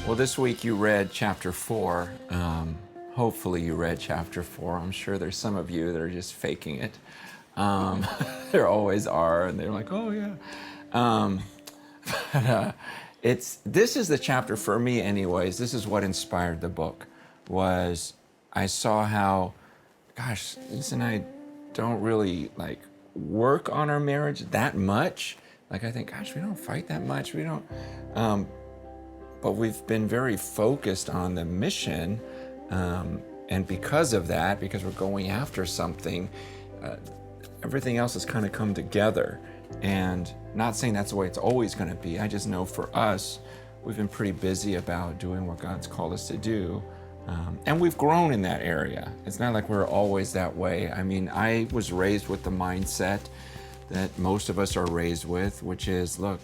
Well, this week you read chapter 4. Hopefully you read chapter 4. I'm sure there's some of you that are just faking it. There always are, and they're like, oh yeah. Um, but this is the chapter for me anyways. This is what inspired the book, was I saw how, gosh, Lisa and I don't really like work on our marriage that much. Like I think, gosh, we don't fight that much. We don't, but we've been very focused on the mission. And because of that, because we're going after something, everything else has kind of come together. And not saying that's the way it's always going to be. I just know for us, we've been pretty busy about doing what God's called us to do. And we've grown in that area. It's not like we're always that way. I mean, I was raised with the mindset that most of us are raised with, which is, look,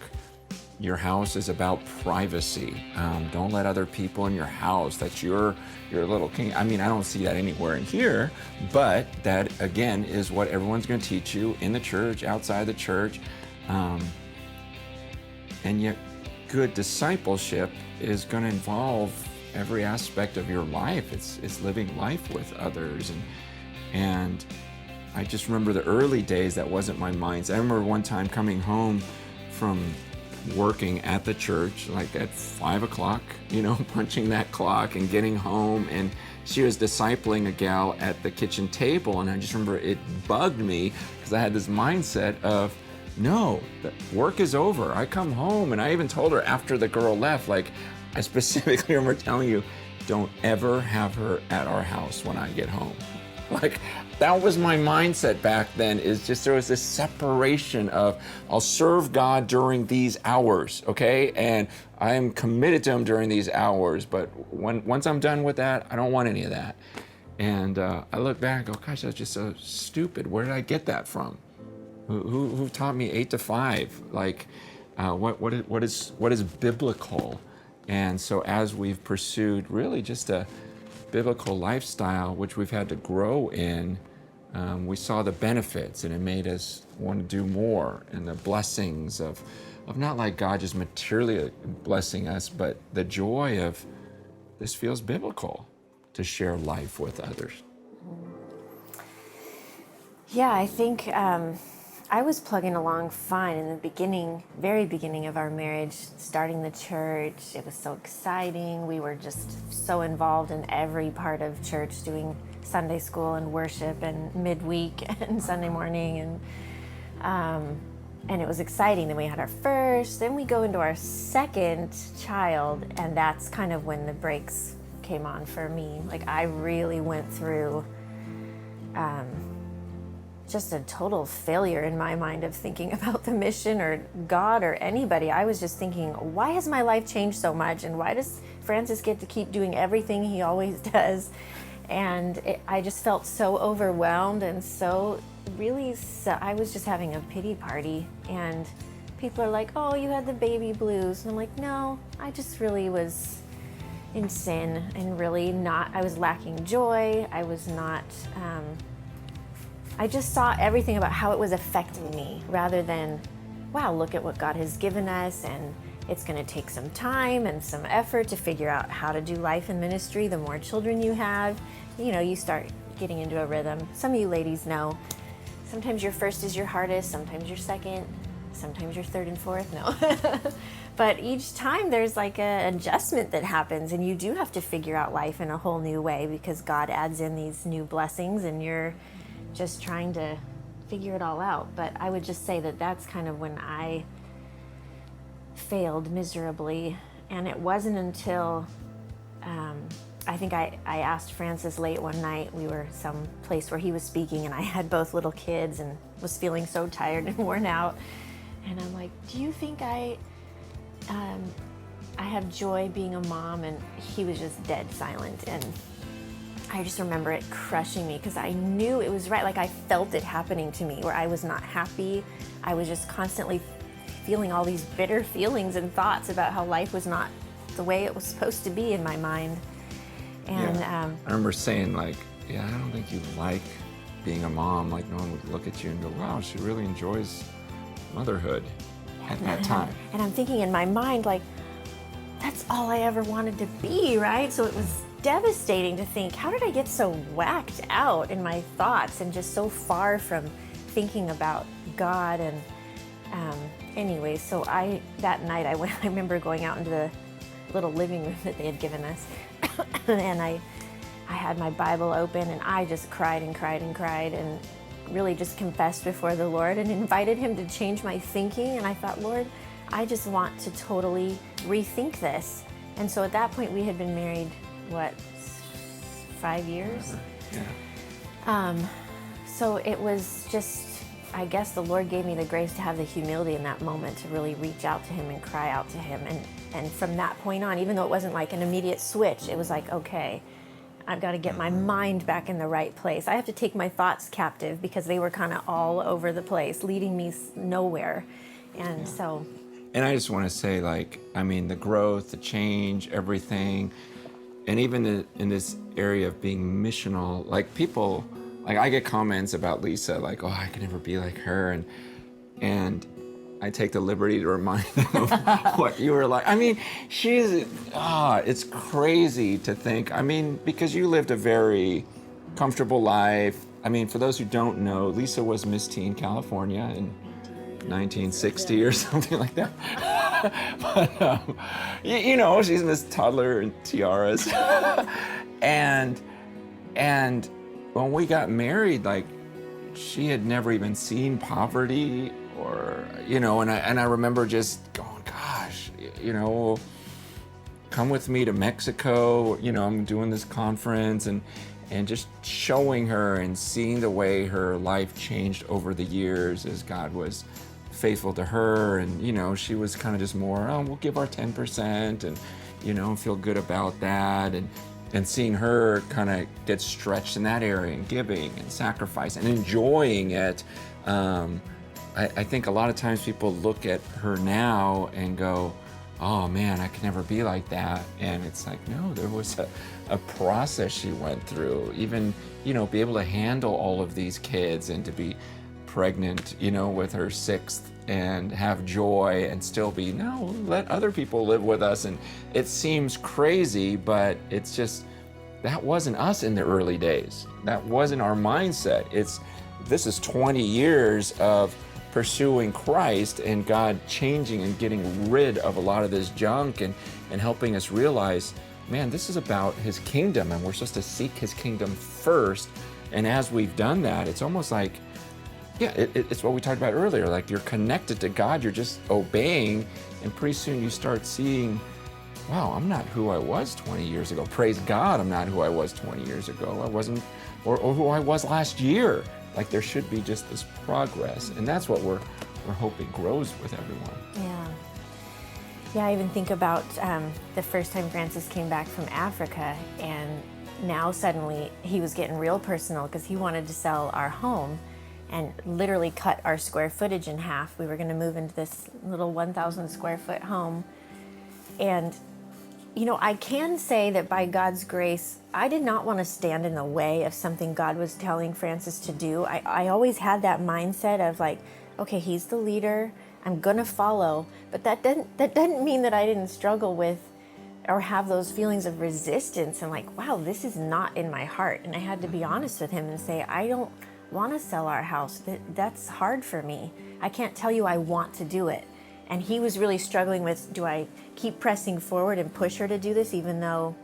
your house is about privacy. Don't let other people in your house. That's your little king. I mean, I don't see that anywhere in here, but that again is what everyone's going to teach you in the church, outside the church. And yet, good discipleship is going to involve every aspect of your life. It's living life with others, and I just remember the early days that wasn't my mindset. I remember one time coming home from working at the church, like at 5 o'clock, punching that clock and getting home. And she was discipling a gal at the kitchen table. And I just remember it bugged me because I had this mindset of, no, the work is over. I come home. And I even told her after the girl left, like I specifically remember telling you, don't ever have her at our house when I get home. Like that was my mindset back then, is just there was this separation of I'll serve God during these hours, okay? And I'm committed to him during these hours, but once I'm done with that, I don't want any of that. And I look back and go, gosh, that's just so stupid. Where did I get that from? Who taught me 8 to 5? Like, what is biblical? And so as we've pursued really just a biblical lifestyle, which we've had to grow in, we saw the benefits, and it made us want to do more, and the blessings of not like God just materially blessing us, but the joy of this feels biblical to share life with others. Yeah, I think I was plugging along fine in the beginning, very beginning of our marriage, starting the church. It was so exciting. We were just so involved in every part of church, doing Sunday school and worship and midweek and Sunday morning. And it was exciting. Then we had our first, then we go into our second child, and that's kind of when the brakes came on for me. Like I really went through just a total failure in my mind of thinking about the mission or God or anybody. I was just thinking, why has my life changed so much? And why does Francis get to keep doing everything he always does? And I just felt so overwhelmed and so I was just having a pity party. And people are like, oh, you had the baby blues. And I'm like, no, I just really was in sin and really I was lacking joy. I was not, I just saw everything about how it was affecting me rather than, wow, look at what God has given us, and it's going to take some time and some effort to figure out how to do life and ministry. The more children you have, you start getting into a rhythm. Some of you ladies know, sometimes your first is your hardest, sometimes your second, sometimes your third and fourth, no. But each time there's like an adjustment that happens, and you do have to figure out life in a whole new way because God adds in these new blessings and you're just trying to figure it all out. But I would just say that that's kind of when I failed miserably. And it wasn't until I think I asked Francis late one night. We were some place where he was speaking, and I had both little kids and was feeling so tired and worn out. And I'm like, do you think I have joy being a mom? And he was just dead silent. And I just remember it crushing me because I knew it was right. Like I felt it happening to me where I was not happy. I was just constantly feeling all these bitter feelings and thoughts about how life was not the way it was supposed to be in my mind. And I remember saying like, yeah, I don't think you like being a mom. Like no one would look at you and go, wow, she really enjoys motherhood at that time. And I'm thinking in my mind, like, that's all I ever wanted to be, right? So it was devastating to think, how did I get so whacked out in my thoughts and just so far from thinking about God? And anyway, so that night I remember going out into the little living room that they had given us, and I had my Bible open, and I just cried and cried and cried, and really just confessed before the Lord and invited him to change my thinking. And I thought, Lord, I just want to totally rethink this. And so at that point we had been married, 5 years? Yeah. So it was just, I guess the Lord gave me the grace to have the humility in that moment to really reach out to him and cry out to him. And from that point on, even though it wasn't like an immediate switch, it was like, okay, I've got to get my mind back in the right place. I have to take my thoughts captive because they were kind of all over the place, leading me nowhere. And so... And I just want to say, like, I mean, the growth, the change, everything, and even in this area of being missional, like people, like I get comments about Lisa, like, oh, I could never be like her. And I take the liberty to remind them of what you were like. I mean, it's crazy to think, I mean, because you lived a very comfortable life. I mean, for those who don't know, Lisa was Miss Teen California in 1960 or something like that. But, you know, she's Miss Toddler and Tiaras. and when we got married, like, she had never even seen poverty or, you know, and I remember just going, gosh, you know, come with me to Mexico, you know, I'm doing this conference, and just showing her and seeing the way her life changed over the years as God was faithful to her. And, you know, she was kind of just more, oh, we'll give our 10% and, you know, feel good about that. And seeing her kind of get stretched in that area and giving and sacrifice and enjoying it. I think a lot of times people look at her now and go, oh man, I could never be like that. And it's like, no, there was a process she went through. Even, you know, be able to handle all of these kids and to be pregnant, you know, with her sixth and have joy and still be, no, let other people live with us. And it seems crazy, but it's just, that wasn't us in the early days. That wasn't our mindset. This is 20 years of pursuing Christ and God changing and getting rid of a lot of this junk and helping us realize, man, this is about his kingdom and we're supposed to seek his kingdom first. And as we've done that, it's almost like, yeah, it's what we talked about earlier. Like, you're connected to God, you're just obeying, and pretty soon you start seeing, wow, I'm not who I was 20 years ago. Praise God, I'm not who I was 20 years ago. I wasn't, or who I was last year. Like, there should be just this progress, and that's what we're hoping grows with everyone. Yeah, I even think about the first time Francis came back from Africa, and now suddenly he was getting real personal because he wanted to sell our home and literally cut our square footage in half. We were going to move into this little 1,000 square foot home. And, you know, I can say that by God's grace, I did not want to stand in the way of something God was telling Francis to do. I always had that mindset of like, okay, he's the leader, I'm going to follow. But that doesn't mean that I didn't struggle with or have those feelings of resistance and like, wow, this is not in my heart. And I had to be honest with him and say, I don't want to sell our house. That's hard for me. I can't tell you I want to do it. And he was really struggling with, do I keep pressing forward and push her to do this, even though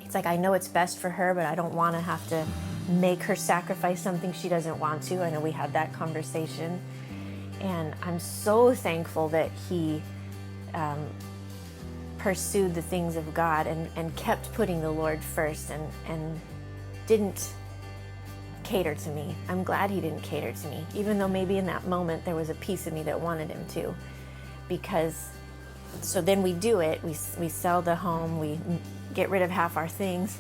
it's like, I know it's best for her, but I don't want to have to make her sacrifice something she doesn't want to. I know we had that conversation. And I'm so thankful that he pursued the things of God and kept putting the Lord first and didn't cater to me. I'm glad he didn't cater to me, even though maybe in that moment there was a piece of me that wanted him to. Because, so then we do it, we sell the home, we get rid of half our things,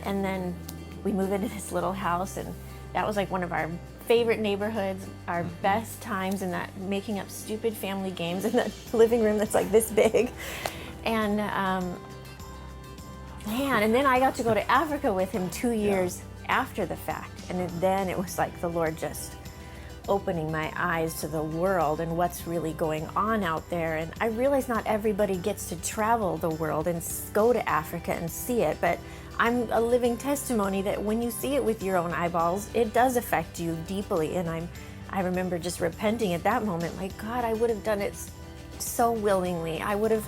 and then we move into this little house, and that was like one of our favorite neighborhoods, our best times in that, making up stupid family games in that living room that's like this big. And man, and then I got to go to Africa with him 2 years after the fact, and then it was like the Lord just opening my eyes to the world and what's really going on out there. And I realize not everybody gets to travel the world and go to Africa and see it, but I'm a living testimony that when you see it with your own eyeballs, it does affect you deeply. And I remember just repenting at that moment, like, God, I would have done it so willingly. I would have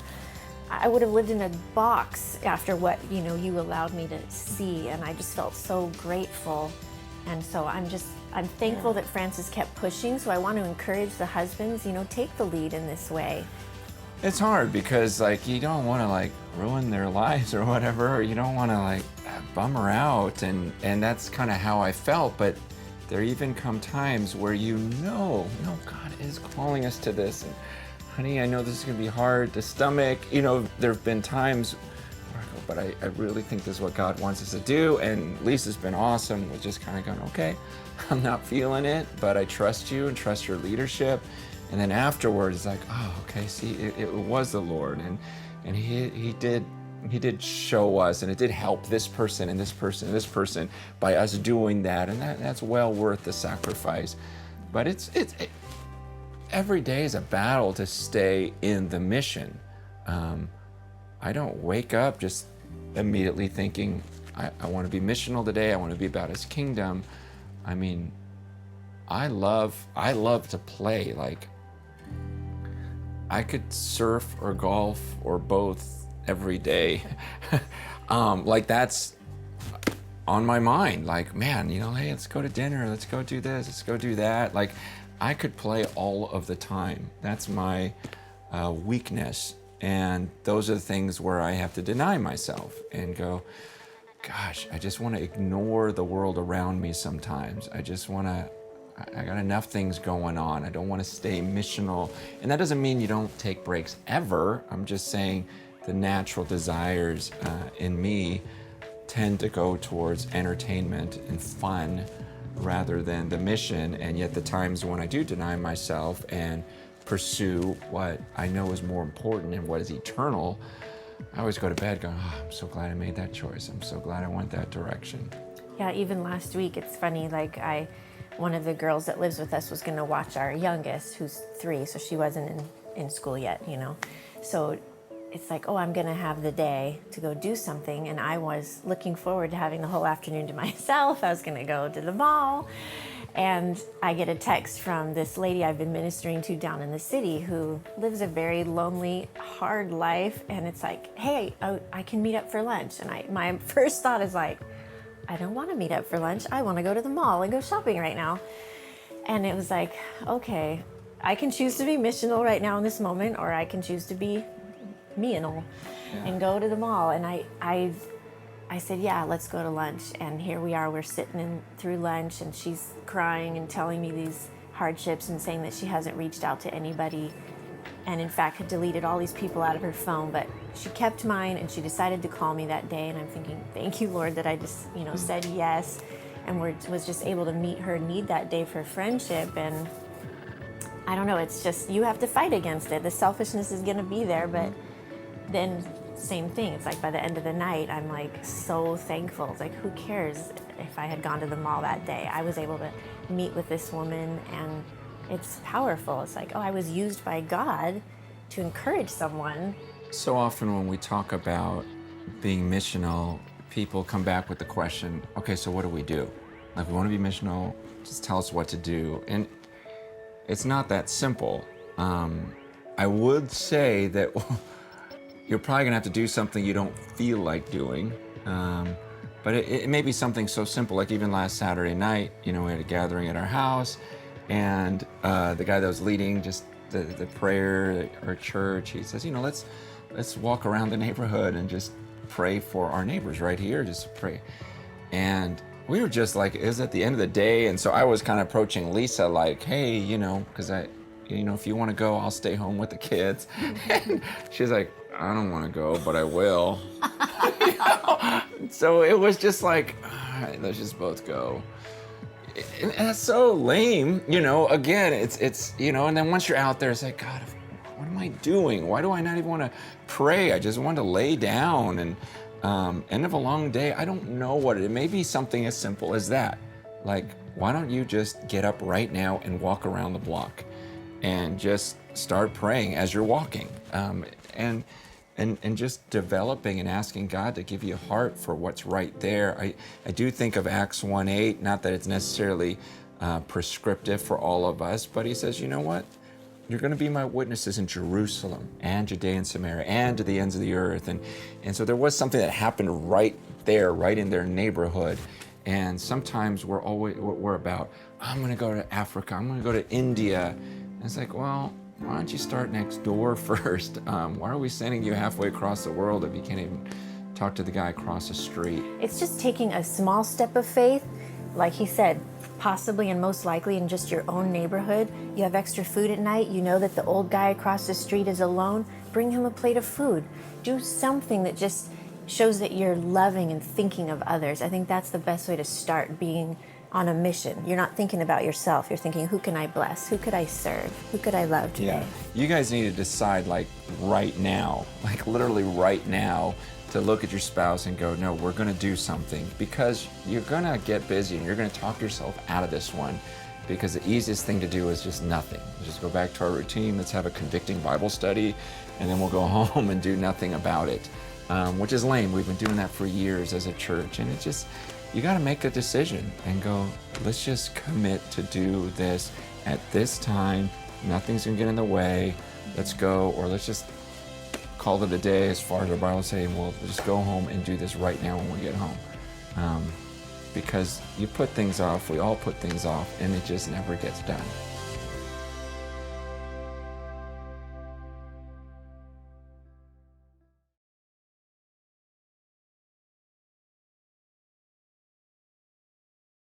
lived in a box after what, you allowed me to see. And I just felt so grateful. And so I'm thankful that Francis kept pushing. So I want to encourage the husbands, take the lead in this way. It's hard because you don't want to ruin their lives or whatever, or you don't want to bum her out, and that's kind of how I felt. But there even come times where no, God is calling us to this, and honey, I know this is going to be hard to stomach. There have been times where I go, but I really think this is what God wants us to do. And Lisa's been awesome with just kind of going, okay, I'm not feeling it, but I trust you and trust your leadership. And then afterwards, it's like, oh, okay, see, it was the Lord, and he did show us, and it did help this person and this person and this person by us doing that, and that's well worth the sacrifice. But it's every day is a battle to stay in the mission. I don't wake up just immediately thinking, I want to be missional today, I want to be about His kingdom. I mean, I love to play. I could surf or golf or both every day. That's on my mind. Man, hey, let's go to dinner, let's go do this, let's go do that. I could play all of the time. That's my weakness. And those are the things where I have to deny myself and go, gosh, I just want to ignore the world around me sometimes. I got enough things going on. I don't want to stay missional. And that doesn't mean you don't take breaks ever. I'm just saying the natural desires in me tend to go towards entertainment and fun rather than the mission. And yet the times when I do deny myself and pursue what I know is more important and what is eternal, I always go to bed going, oh, I'm so glad I made that choice. I'm so glad I went that direction. Yeah, even last week, it's funny, one of the girls that lives with us was going to watch our youngest, who's 3, so she wasn't in school yet, So it's like, oh, I'm going to have the day to go do something, and I was looking forward to having the whole afternoon to myself. I was going to go to the mall, and I get a text from this lady I've been ministering to down in the city who lives a very lonely, hard life, and it's like, hey, I can meet up for lunch. And my first thought is I don't want to meet up for lunch. I want to go to the mall and go shopping right now. And it was like, okay, I can choose to be missional right now in this moment, or I can choose to be me-anal and go to the mall. And I said, yeah, let's go to lunch. And here we are, we're sitting through lunch, and she's crying and telling me these hardships and saying that she hasn't reached out to anybody, and in fact had deleted all these people out of her phone, but she kept mine, and she decided to call me that day. And I'm thinking, thank you, Lord, that I just said yes, and was just able to meet her need that day for friendship. And I don't know, it's just, you have to fight against it. The selfishness is going to be there, but then same thing, it's by the end of the night, I'm so thankful. It's who cares if I had gone to the mall that day? I was able to meet with this woman, and it's powerful. It's oh, I was used by God to encourage someone. So often when we talk about being missional, people come back with the question, okay, so what do we do? We want to be missional, just tell us what to do. And it's not that simple. I would say that you're probably gonna have to do something you don't feel like doing. But it may be something so simple, even last Saturday night, we had a gathering at our house, and the guy that was leading just the prayer at our church, he says, let's walk around the neighborhood and just pray for our neighbors right here, just pray. And we were just it was at the end of the day, and so I was kind of approaching Lisa hey, because if you want to go, I'll stay home with the kids. And she's like, I don't want to go, but I will. So it was just all right, let's just both go. And that's so lame, again, it's and then once you're out there, it's God, what am I doing? Why do I not even want to pray? I just want to lay down. And end of a long day, I don't know what it may be, something as simple as that. why don't you just get up right now and walk around the block and just start praying as you're walking, and just developing and asking God to give you a heart for what's right there. I do think of Acts 1:8, not that it's necessarily prescriptive for all of us, but he says, you know what? You're going to be my witnesses in Jerusalem and Judea and Samaria and to the ends of the earth. And so there was something that happened right there, right in their neighborhood. And sometimes we're about, I'm going to go to Africa, I'm going to go to India. And it's like, well, why don't you start next door first? Why are we sending you halfway across the world if you can't even talk to the guy across the street? It's just taking a small step of faith, like he said, possibly and most likely in just your own neighborhood. You have extra food at night, you know that the old guy across the street is alone, bring him a plate of food. Do something that just shows that you're loving and thinking of others. I think that's the best way to start being on a mission. You're not thinking about yourself, you're thinking, who can I bless? Who could I serve? Who could I love today? Yeah, you guys need to decide like right now, like literally right now, to look at your spouse and go, no, we're gonna do something, because you're gonna get busy and you're gonna talk yourself out of this one, because the easiest thing to do is just nothing. Just go back to our routine, let's have a convicting Bible study, and then we'll go home and do nothing about it, which is lame. We've been doing that for years as a church, and it's just, you gotta make a decision and go, let's just commit to do this at this time. Nothing's gonna get in the way. Let's go, or let's just call it a day as far as our Bible saying, we'll just go home and do this right now when we get home. Because you put things off, we all put things off, and it just never gets done.